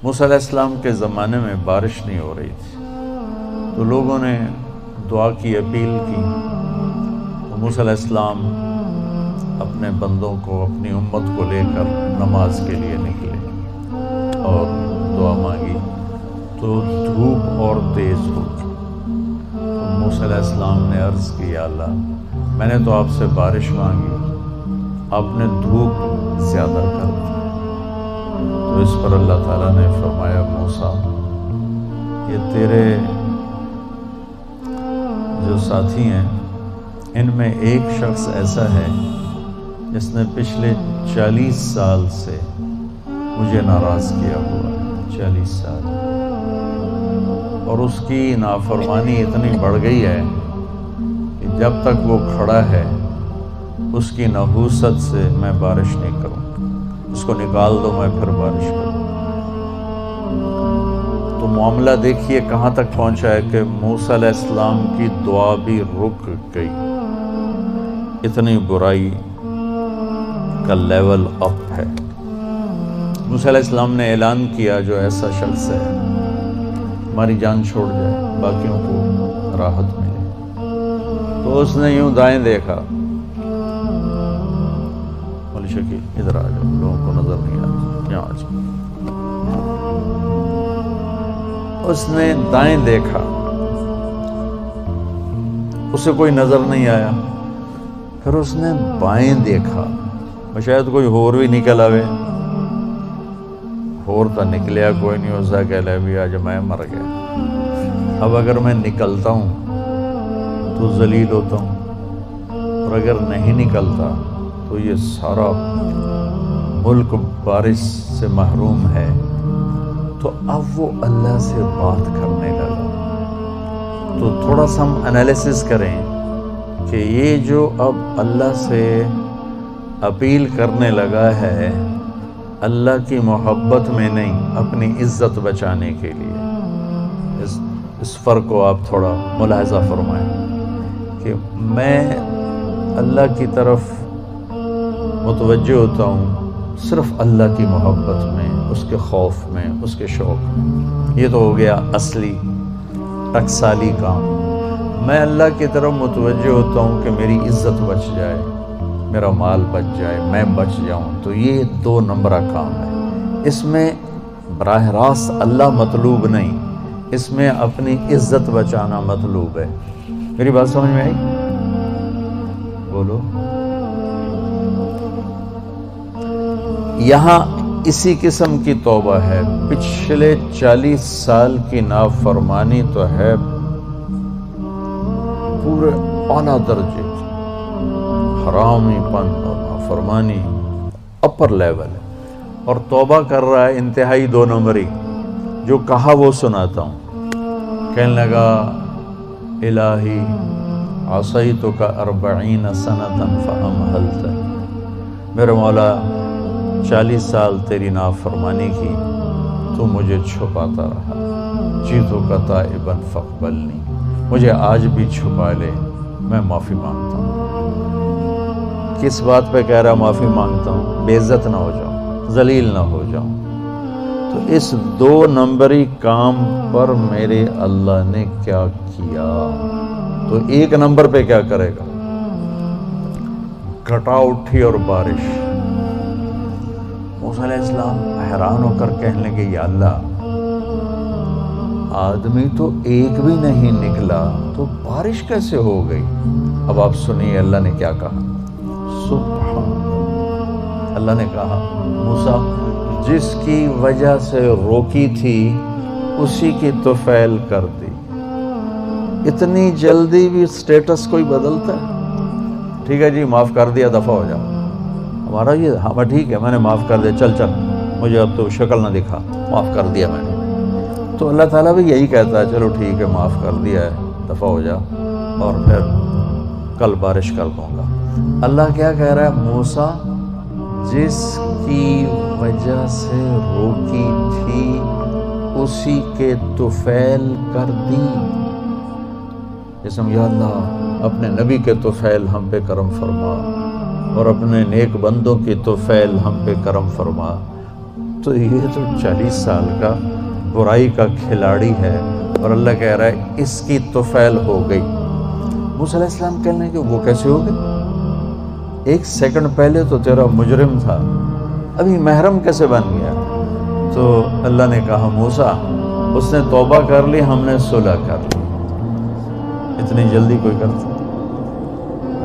موسیٰ علیہ السلام کے زمانے میں بارش نہیں ہو رہی تھی، تو لوگوں نے دعا کی، اپیل کی، تو موسیٰ علیہ السلام اپنے بندوں کو، اپنی امت کو لے کر نماز کے لیے نکلے اور دعا مانگی، تو دھوپ اور تیز ہو گئی۔ تو موسیٰ علیہ السلام نے عرض کی، یا اللہ، میں نے تو آپ سے بارش مانگی، آپ نے دھوپ زیادہ کر دی۔ تو اس پر اللہ تعالیٰ نے فرمایا، موسیٰ، یہ تیرے جو ساتھی ہیں ان میں ایک شخص ایسا ہے جس نے پچھلے 40 سال سے مجھے ناراض کیا ہوا ہے، 40 سال، اور اس کی نافرمانی اتنی بڑھ گئی ہے کہ جب تک وہ کھڑا ہے اس کی نحوست سے میں بارش نہیں کروں، اس کو نکال دو، میں پھر بارش کروں۔ تو معاملہ دیکھیے کہاں تک پہنچا ہے کہ موسیٰ علیہ السلام کی دعا بھی رک گئی، اتنی برائی کا لیول اپ ہے۔ موسیٰ علیہ السلام نے اعلان کیا، جو ایسا شخص ہے ہماری جان چھوڑ جائے، باقیوں کو راحت ملے۔ تو اس نے یوں دائیں دیکھا، مولی شکیل ادھر آ جاؤ، لوگوں کو نظر نہیں آتا، یہاں آ جاؤ۔ اس نے دائیں دیکھا، اسے کوئی نظر نہیں آیا۔ پھر اس نے بائیں دیکھا، شاید کوئی ہور بھی نکل آوے، ہور تو نکلیا کوئی نہیں، اسا کہہ لے بھی آج میں مر گیا، اب اگر میں نکلتا ہوں تو ذلیل ہوتا ہوں، اور اگر نہیں نکلتا تو یہ سارا ملک بارش سے محروم ہے۔ تو اب وہ اللہ سے بات کرنے لگا۔ تو تھوڑا سا ہم انالیسس کریں کہ یہ جو اب اللہ سے اپیل کرنے لگا ہے، اللہ کی محبت میں نہیں، اپنی عزت بچانے کے لیے، اس فرق کو آپ تھوڑا ملاحظہ فرمائیں کہ میں اللہ کی طرف متوجہ ہوتا ہوں صرف اللہ کی محبت میں، اس کے خوف میں، اس کے شوق میں۔ یہ تو ہو گیا اصلی ٹکسالی کام۔ میں اللہ کی طرف متوجہ ہوتا ہوں کہ میری عزت بچ جائے، میرا مال بچ جائے، میں بچ جاؤں، تو یہ 2 نمبرہ کام ہے۔ اس میں براہ راست اللہ مطلوب نہیں، اس میں اپنی عزت بچانا مطلوب ہے۔ میری بات سمجھ میں آئی؟ بولو۔ یہاں اسی قسم کی توبہ ہے، پچھلے 40 سال کی نافرمانی تو ہے پورے اعلیٰ درجے کی، حرامی پن اور نافرمانی اپر لیول ہے، اور توبہ کر رہا ہے انتہائی 2 نمبری۔ جو کہا وہ سناتا ہوں، کہنے لگا، الہی عصیتک 40 سنة فامہلت، میرے مولا 40 سال تیری نافرمانی کی، تو مجھے چھپاتا رہا، جیتک تائبا فاقبلنی، مجھے آج بھی چھپا لے، میں معافی مانگتا ہوں۔ کس بات پہ کہہ رہا معافی مانگتا ہوں؟ بے عزت نہ ہو جاؤں، ذلیل نہ ہو جاؤں۔ تو اس 2 نمبری کام پر میرے اللہ نے کیا کیا، تو 1 نمبر پہ کیا کرے گا؟ گھٹا اٹھی اور بارش۔ موسیٰ علیہ السلام حیران ہو کر کہنے لگے، یا اللہ، آدمی تو ایک بھی نہیں نکلا تو بارش کیسے ہو گئی؟ اب آپ سنیے اللہ نے کیا کہا۔ سبحان اللہ نے کہا، موسیٰ، جس کی وجہ سے روکی تھی اسی کی طفیل کر دی۔ اتنی جلدی بھی سٹیٹس کوئی بدلتا ہے؟ ٹھیک ہے جی، معاف کر دیا، دفع ہو جاؤ۔ ہمارا یہ، ہاں ٹھیک ہے، میں نے معاف کر دیا، چل مجھے اب تو شکل نہ دکھا، معاف کر دیا میں نے۔ تو اللہ تعالیٰ بھی یہی کہتا ہے، چلو ٹھیک ہے، معاف کر دیا ہے، دفع ہو جا، اور پھر کل بارش کر دوں گا۔ اللہ کیا کہہ رہا ہے؟ موسیٰ، جس کی وجہ سے روکی تھی اسی کے طفیل کر دی۔ یا اللہ، اپنے نبی کے طفیل ہم پہ کرم فرما، اور اپنے نیک بندوں کی طفیل ہم پہ کرم فرما۔ تو یہ تو 40 سال کا برائی کا کھلاڑی ہے اور اللہ کہہ رہا ہے اس کی طفیل ہو گئی۔ موسیٰ علیہ السلام کہنے کہ وہ کیسے ہو گئی؟ 1 سیکنڈ پہلے تو تیرا مجرم تھا، ابھی محرم کیسے بن گیا؟ تو اللہ نے کہا موسیٰ اس نے توبہ کر لی، ہم نے صلح کر لی۔ اتنی جلدی کوئی کرتا؟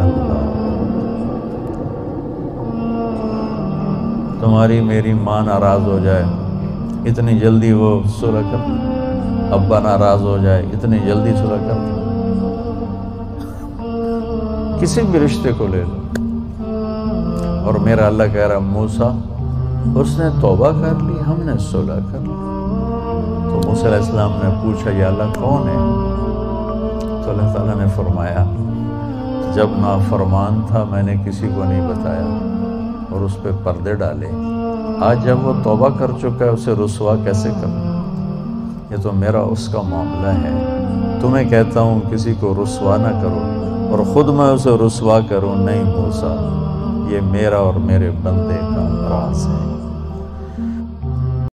اللہ، تمہاری میری ماں ناراض ہو جائے اتنی جلدی وہ صلح کر لی، ابا ناراض ہو جائے اتنی جلدی صلح کر لی۔ کسی بھی رشتے کو لے لو، اور میرا اللہ کہہ رہا موسیٰ اس نے توبہ کر لی، ہم نے صلح کر لی۔ تو موسیٰ علیہ السلام نے پوچھا یا اللہ کون ہے؟ تو اللہ تعالیٰ نے فرمایا جب نافرمان تھا میں نے کسی کو نہیں بتایا اور اس پہ پردے ڈالے، آج جب وہ توبہ کر چکا ہے اسے رسوا کیسے کروں؟ یہ تو میرا اس کا معاملہ ہے، تمہیں کہتا ہوں کسی کو رسوا نہ کرو اور خود میں اسے رسوا کروں نہیں موسیٰ، یہ میرا اور میرے بندے کا راز ہے۔